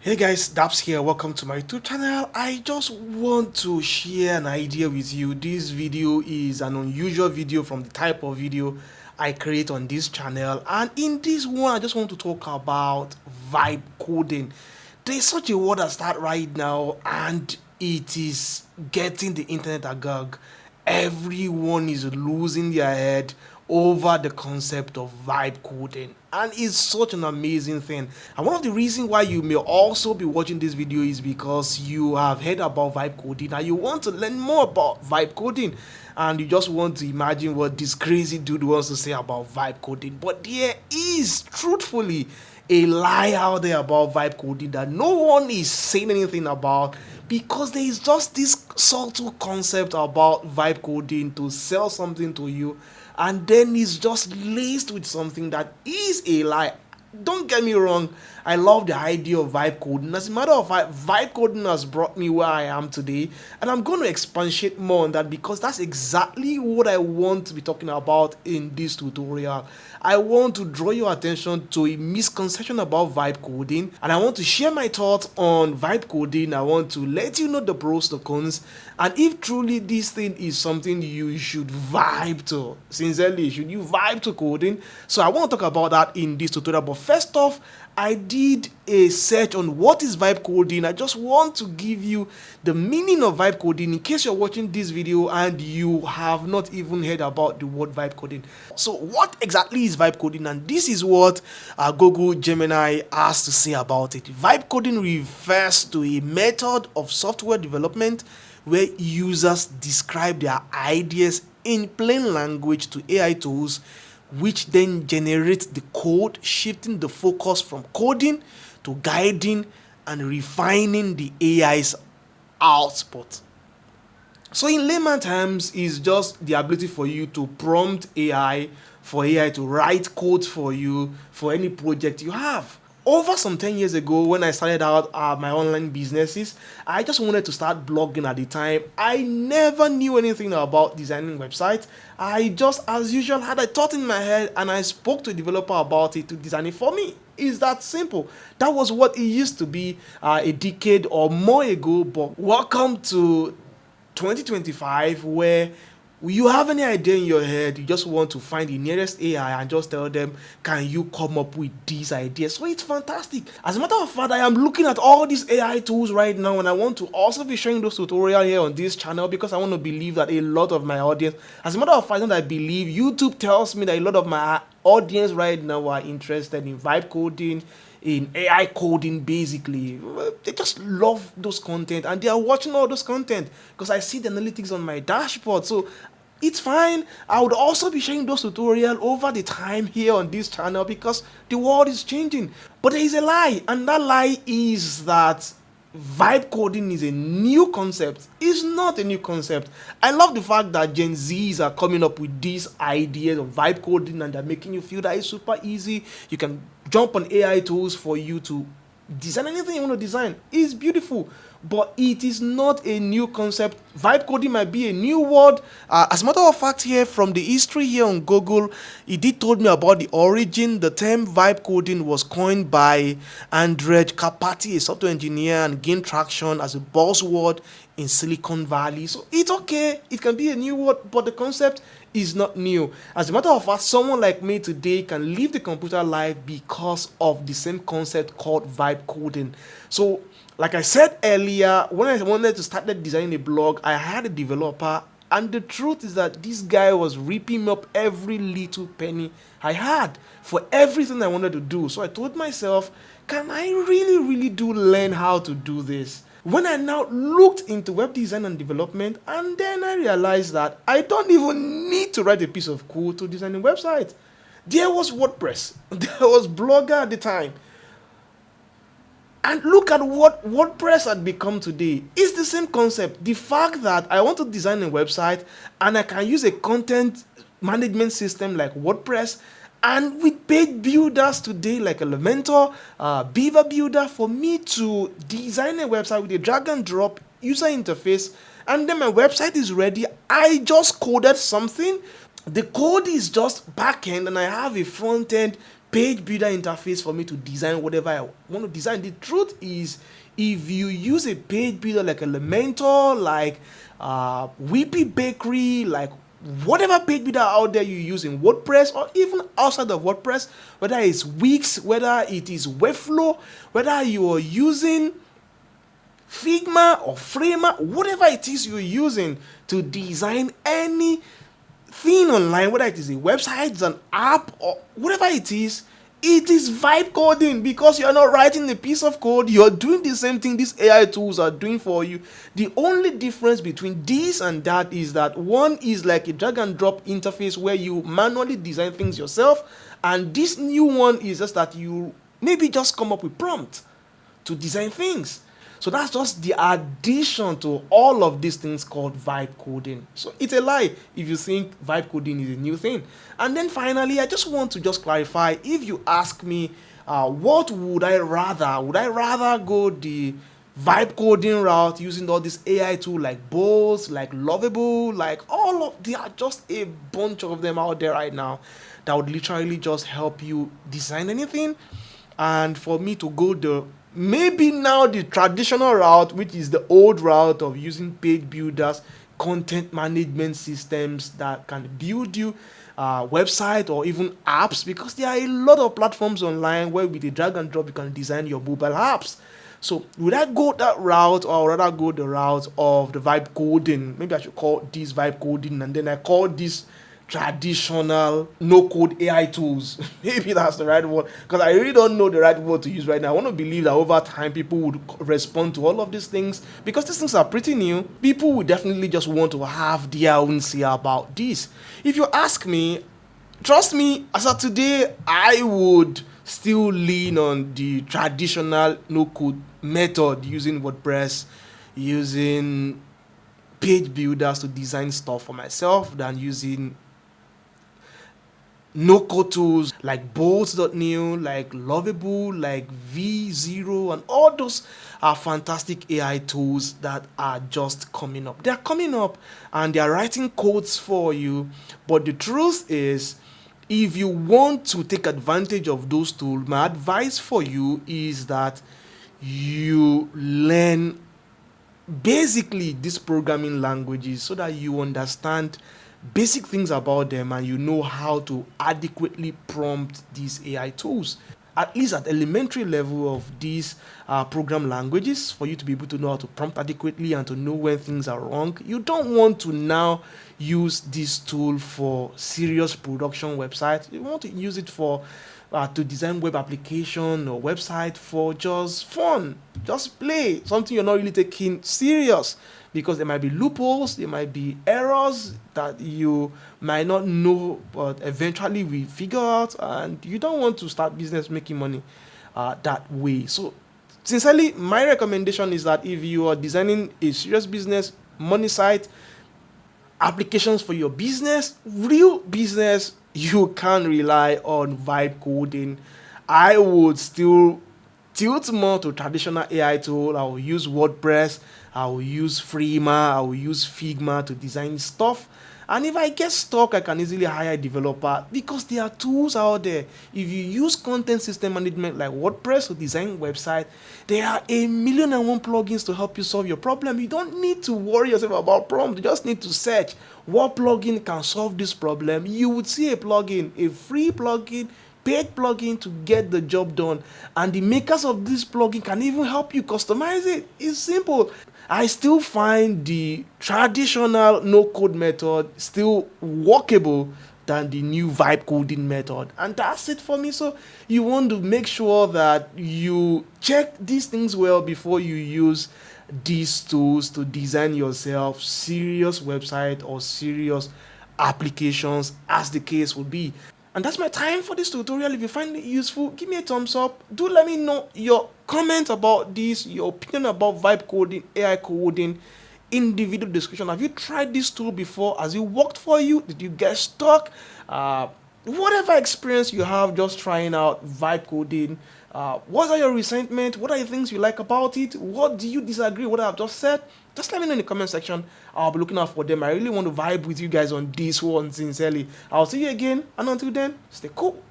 Hey guys, Daps here. Welcome to my YouTube channel. I just want to share an idea with you. This video is an unusual video from the type of video I create on this channel. And in this one, I just want to talk about vibe coding. There's such a word that start right now and it is getting the internet agog. Everyone is losing their head over the concept of vibe coding, and it's such an amazing thing. And one of the reasons why you may also be watching this video is because you have heard about vibe coding and you want to learn more about vibe coding, and you just want to imagine what this crazy dude wants to say about vibe coding. But there is truthfully a lie out there about vibe coding that no one is saying anything about, because there is just this subtle concept about vibe coding to sell something to you, and then it's just laced with something that is a lie. Don't get me wrong, I love the idea of vibe coding. As a matter of fact, vibe coding has brought me where I am today, and I'm going to expatiate more on that because that's exactly what I want to be talking about in this tutorial. I want to draw your attention to a misconception about vibe coding, and I want to share my thoughts on vibe coding. I want to let you know the pros, the cons, and if truly this thing is something you should vibe to. Sincerely, should you vibe to coding? So I want to talk about that in this tutorial. But first off, I did a search on what is vibe coding. I just want to give you the meaning of vibe coding in case you're watching this video and you have not even heard about the word vibe coding. So what exactly is vibe coding? And this is what Google Gemini has to say about it. Vibe coding refers to a method of software development where users describe their ideas in plain language to AI tools, which then generates the code, shifting the focus from coding to guiding and refining the AI's output. So in layman terms, it's just the ability for you to prompt AI for AI to write code for you for any project you have. Over some 10 years ago, when I started out my online businesses, I just wanted to start blogging at the time. I never knew anything about designing websites. I just, as usual, had a thought in my head and I spoke to a developer about it to design it for me. It's that simple. That was what it used to be a decade or more ago. But welcome to 2025, where you have any idea in your head, you just want to find the nearest AI and just tell them, can you come up with these ideas? So it's fantastic. As a matter of fact, I am looking at all these AI tools right now, and I want to also be sharing those tutorials here on this channel because I want to believe that a lot of my audience, as a matter of fact, I believe YouTube tells me that a lot of my audience right now are interested in vibe coding, in AI coding. Basically, they just love those content and they are watching all those content because I see the analytics on my dashboard. So it's fine. I would also be sharing those tutorials over the time here on this channel because the world is changing. But there is a lie, and that lie is that vibe coding is a new concept. It's not a new concept. I love the fact that Gen Zs are coming up with these ideas of vibe coding and they're making you feel that it's super easy. You can jump on AI tools for you to design anything you want to design. It's beautiful, but it is not a new concept. Vibe coding might be a new word. As a matter of fact, here from the history here on Google, it did told me about the origin. The term vibe coding was coined by Andrej Karpathy, a software engineer, and gained traction as a buzzword in Silicon Valley. So it's okay. It can be a new word, but the concept is not new. As a matter of fact, someone like me today can leave the computer life because of the same concept called vibe coding. So like I said earlier, when I wanted to start designing a blog, I had a developer, and the truth is that this guy was ripping up every little penny I had for everything I wanted to do. So I told myself, can I really do learn how to do this? When I now looked into web design and development, and then I realized that I don't even need to write a piece of code to design a website. There was WordPress, there was Blogger at the time. And look at what WordPress had become today. It's the same concept. The fact that I want to design a website and I can use a content management system like WordPress, and with paid builders today like Elementor, Beaver Builder, for me to design a website with a drag and drop user interface, and then my website is ready. I just coded something. The code is just back end and I have a front end page builder interface for me to design whatever I want to design. The truth is, if you use a page builder like Elementor, like Whippy Bakery, like whatever page builder out there you use in WordPress or even outside of WordPress, whether it's Wix, whether it is Webflow, whether you are using Figma or Framer, whatever it is you're using to design anything online, whether it is a website, it's an app, or whatever it is vibe coding, because you're not writing a piece of code, you're doing the same thing these AI tools are doing for you. The only difference between this and that is that one is like a drag and drop interface where you manually design things yourself, and this new one is just that you maybe just come up with prompt to design things. So that's just the addition to all of these things called vibe coding. So it's a lie if you think vibe coding is a new thing. And then finally, I just want to just clarify, if you ask me, what would I rather? Would I rather go the vibe coding route using all this AI tool like Bolt, like Lovable, like all of, there are just a bunch of them out there right now that would literally just help you design anything. And for me to go the maybe now the traditional route, which is the old route of using page builders, content management systems that can build you website or even apps, because there are a lot of platforms online where with a drag and drop you can design your mobile apps. So would I go that route, or rather go the route of the vibe coding? Maybe I should call this vibe coding, and then I call this traditional no-code AI tools. Maybe that's the right word, because I really don't know the right word to use right now. I want to believe that over time people would respond to all of these things, because these things are pretty new. People would definitely just want to have their own say about this. If you ask me, trust me, as of today, I would still lean on the traditional no-code method, using WordPress, using page builders to design stuff for myself, than using no-code tools like Bolt.new, like Lovable, like V0, and all those are fantastic AI tools that are just coming up. They're coming up and they're writing codes for you. But the truth is, if you want to take advantage of those tools, my advice for you is that you learn basically these programming languages so that you understand basic things about them and you know how to adequately prompt these AI tools, at least at elementary level of these program languages, for you to be able to know how to prompt adequately and to know when things are wrong. You don't want to now use this tool for serious production websites. You want to use it for to design web application or website for just fun, just play, something you're not really taking serious, because there might be loopholes, there might be errors that you might not know, but eventually we figure out, and you don't want to start business making money that way. So sincerely, my recommendation is that if you are designing a serious business, money site, applications for your business, real business, you can rely on vibe coding. I would still tilt more to traditional AI tool. I will use WordPress, I will use Framer, I will use Figma to design stuff. And if I get stuck, I can easily hire a developer, because there are tools out there. If you use content system management like WordPress to design website, there are 1,000,001 plugins to help you solve your problem. You don't need to worry yourself about prompts. You just need to search what plugin can solve this problem. You would see a plugin, a free plugin, paid plugin to get the job done, and the makers of this plugin can even help you customize it. It's simple. I still find the traditional no-code method still workable than the new vibe coding method, and that's it for me. So you want to make sure that you check these things well before you use these tools to design yourself serious website or serious applications, as the case would be. And that's my time for this tutorial. If you find it useful, give me a thumbs up. Do let me know your comment about this, your opinion about vibe coding, AI coding in the video description. Have you tried this tool before? Has it worked for you? Did you get stuck? Whatever experience you have just trying out vibe coding, what are your resentment? What are the things you like about it? What do you disagree with what I've just said? Just let me know in the comment section. I'll be looking out for them. I really want to vibe with you guys on this one, sincerely. I'll see you again, and until then, stay cool.